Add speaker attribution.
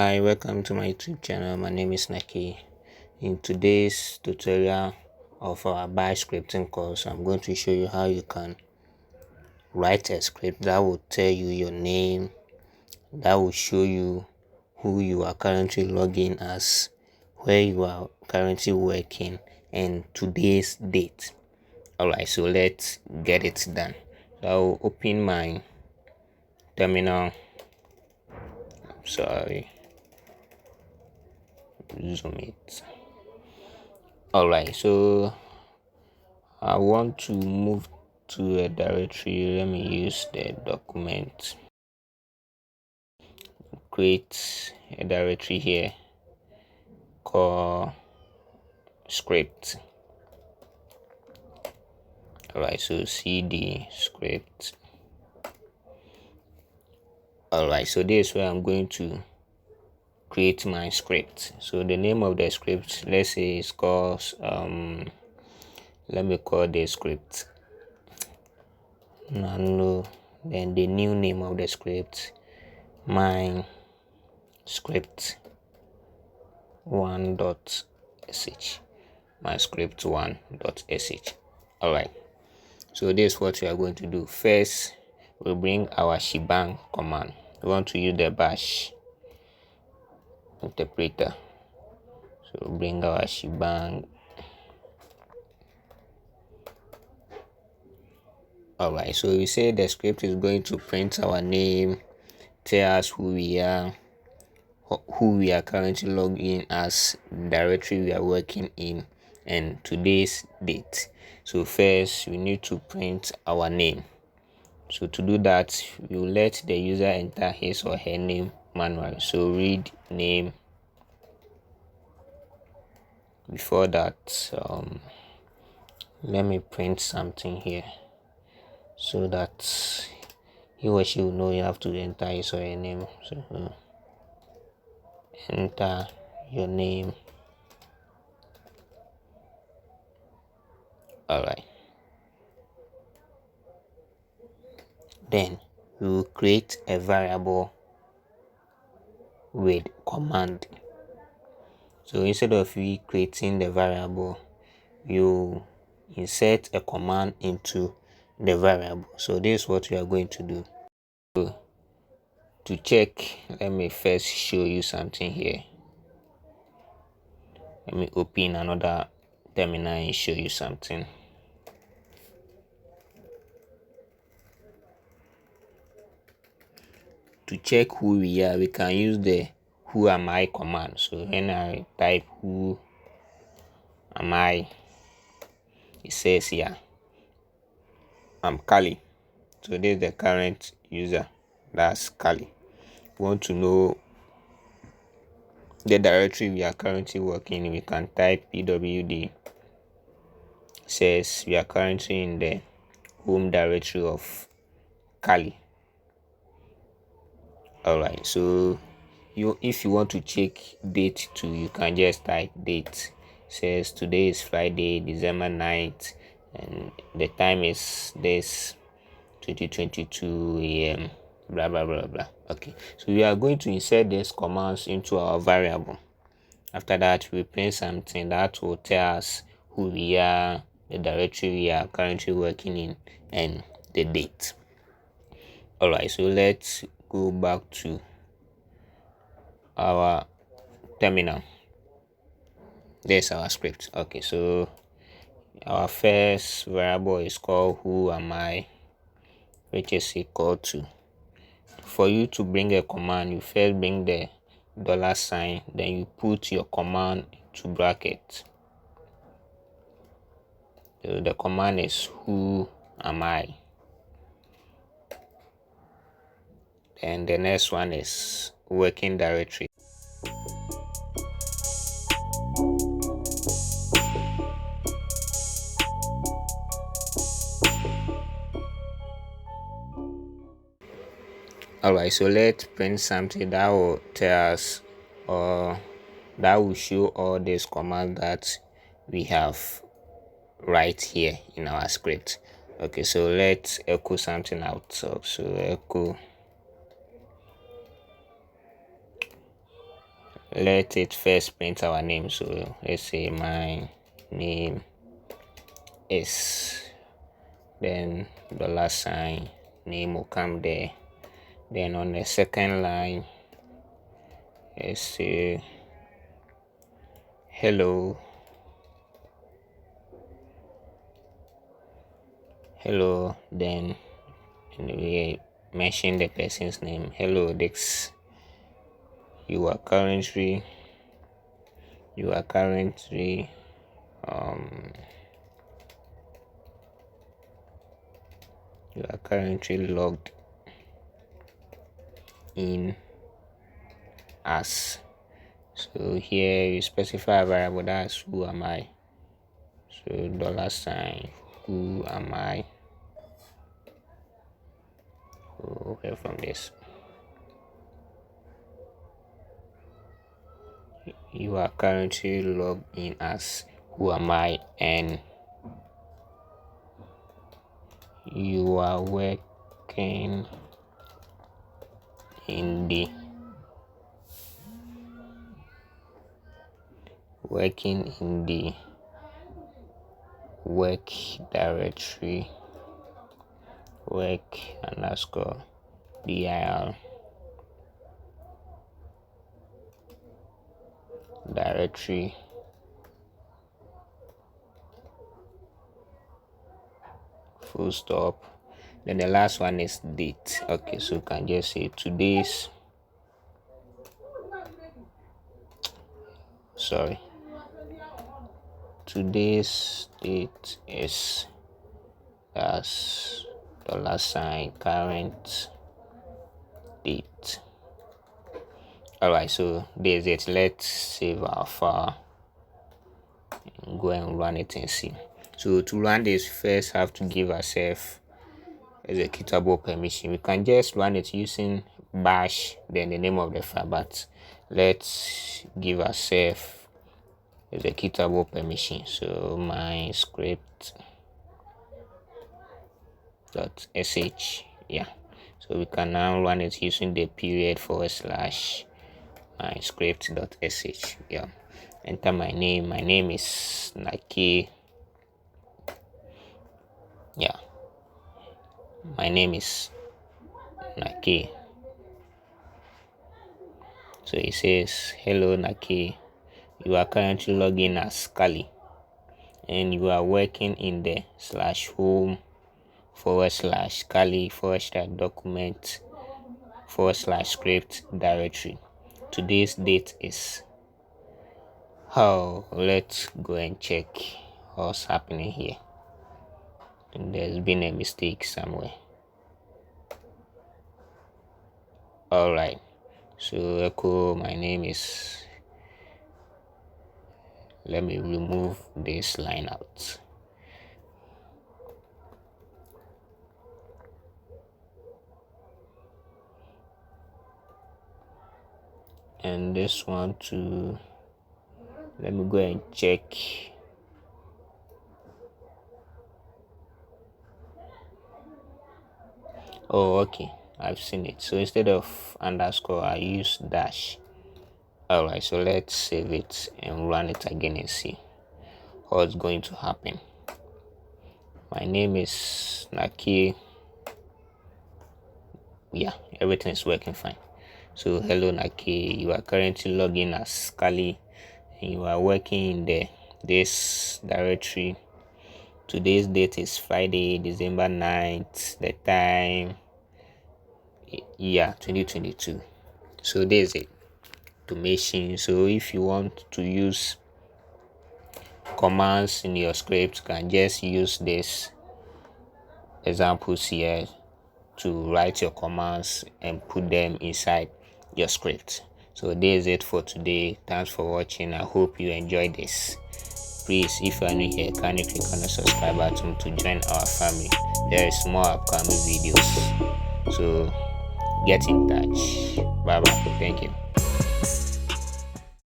Speaker 1: Hi, welcome to my YouTube channel. My name is Naki. In today's tutorial of our bash scripting course, I'm going to show you how you can write a script that will tell you your name, that will show you who you are currently logging as, where you are currently working, and today's date. Alright, so let's get it done. So I'll open my terminal. Sorry, zoom it. Alright, so I want to move to a directory. Let me use the document. Create a directory here called script. Alright, so cd script. Alright, so this is where I'm going to create my script. So the name of the script, let's say it's called let me call the script nano. Then the new name of the script, my script 1.sh, my script 1.sh. Alright, so this is what we are going to do. First, we'll bring our shebang command. We want to use the bash interpreter. So we'll bring our shebang. Alright, so we say the script is going to print our name, tell us who we are currently logged in as, directory we are working in, and today's date. So first we need to print our name. So to do that, we will let the user enter his or her name manually. So read name. Before that, let me print something here so that he or she will know you have to enter his or her name. So enter your name. Alright, then we will create a variable with command. So instead of we creating the variable, you insert a command into the variable. So this is what we are going to do. So to check, let me first show you something here. Let me open another terminal and show you something. To check who we are, we can use the who am I command. So when I type who am I, it says here I'm Kali. So this is the current user, that's Kali. We want to know the directory we are currently working in. We can type pwd. Says we are currently in the home directory of Kali. Alright, so if you want to check date too, you can just type date. Says today is Friday, December 9th, and the time is this 2022 a.m. blah blah blah blah. Okay, so we are going to insert these commands into our variable. After that, we print something that will tell us who we are, the directory we are currently working in, and the date. Alright, so let's go back to our terminal. There's our script. Okay, so our first variable is called who am I, which is equal to. For you to bring a command, you first bring the $sign, then you put your command to bracket. So the command is who am I, and the next one is working directory. Alright, so let's print something that will tell us, or that will show all these commands that we have right here in our script. Okay, so let's echo something out. So echo let it first print our name. So let's say my name is, then $sign, name will come there. Then on the second line, let's say hello, then we mention the person's name. Hello Dix, you are currently um you are currently logged in as. So here you specify a variable, that's who am I. So $sign, who am I. Okay, from this, you are currently logged in as who am I, and you are working in the work directory, work underscore dir directory, full stop. Then the last one is date. Okay, so you can just say today's date is as $sign current date. Alright, so there's it. Let's save our file and go and run it and see. So to run this, first have to give ourselves executable permission. We can just run it using bash, then the name of the file, but let's give ourselves executable permission. So my script .sh, yeah. So we can now run it using the period / my script.sh. Yeah. Enter my name. My name is Naki. Yeah. My name is Naki. So it says, hello Naki. You are currently logging as Kali, and you are working in the /home / Kali / document / script directory. Today's date is. Let's go and check what's happening here. And there's been a mistake somewhere. Alright, so echo my name is, let me remove this line out. And this one too, let me go and check. Oh, okay, I've seen it. So instead of underscore, I use dash. Alright, so let's save it and run it again and see what's going to happen. My name is Naki. Yeah, everything is working fine. So hello Naki, you are currently logging as Kali, and you are working in this directory. Today's date is Friday, December 9th. The time, 2022. So there's it. Automation. So if you want to use commands in your script, you can just use this examples here to write your commands and put them inside your script. So there's it for today. Thanks for watching. I hope you enjoyed this. Please, if you are new here, kindly click on the subscribe button to join our family. There is more upcoming videos, so get in touch. Bye bye. Thank you.